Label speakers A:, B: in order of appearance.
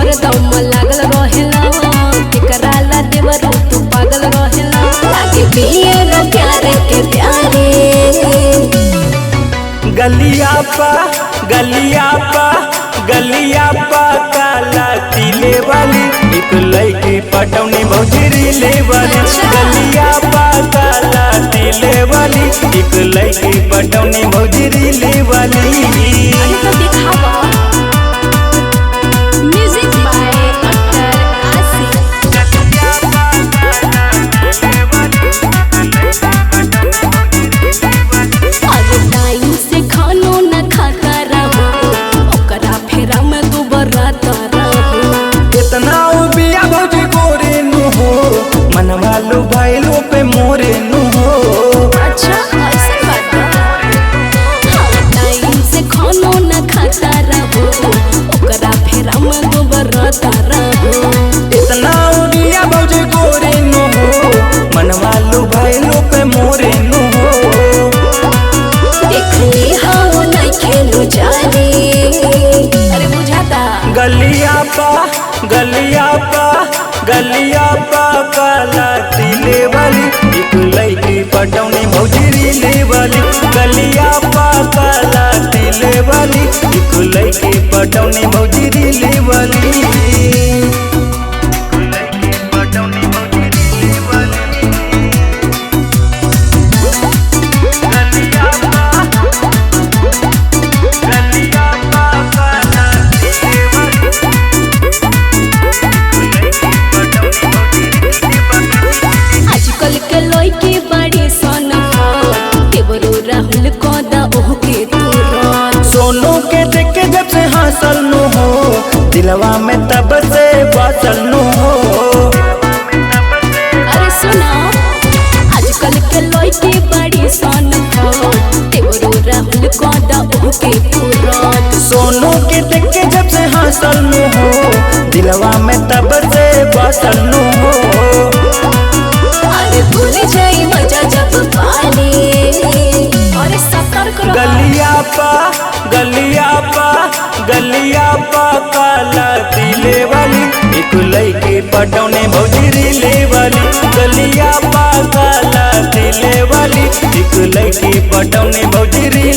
A: हरदम लागल रहेला केकरा ला देवरू तू पागल रहेला लागे पिए न प्यार के प्यारे
B: गलिया पा काला तिले वाली एक लड़की पटौनी भौजरी ले वाली गलिया पा काला तिले वाली एक लड़की पटौनी भौजरी ले वाली।
A: अरे तो दिखावा म्यूजिक बाय डॉक्टर आसिफ। अरे टाइम से खानो न खाता रहो ओकरा फेरा में दुबरा रहो
B: इतना बिया भौजी गोरे नु हो मनवा लो भाईलो पे मोरे नु हो।
A: अच्छा ऐसे बात हाँ टाइम से खानो न खाता रहो ओकरा फेरा में दुबरा रहो
B: इतना बिया भौजी गोरे नु हो मनवा लो भाईलो पे मोरे नु हो।
A: देखली हाँ नहीं खेलो जाने अरे बुझाता
B: गलिया पा काला तिले वाली एक लड़की पटौनी भौजरी ले वाली गलिया पा काला तिले वाली एक लड़की पटौनी भौजरी ले वाली।
A: आजकल के लड़की बड़ी सनक केवरो राहुल कदा ओह के तुरंत
B: सोनू के देख के जब से हासिल नु हो दिलवा में तब से बासल नु हो।
A: अरे सुना आजकल के लड़की बड़ी सनक केवरो राहुल कदा ओह के तुरंत
B: सोनू के देख के जब से हासिल नु हो दिलवा में तब से बासल नु हो।
A: अरे भूल जाई मजा जब पाले अरे सतर्क रहो
B: गलिया पा काला तिले वाली एक लड़की पटौनी भौजरी ले वाली गलिया पा काला तिले वाली एक लड़की पटौनी भौजरी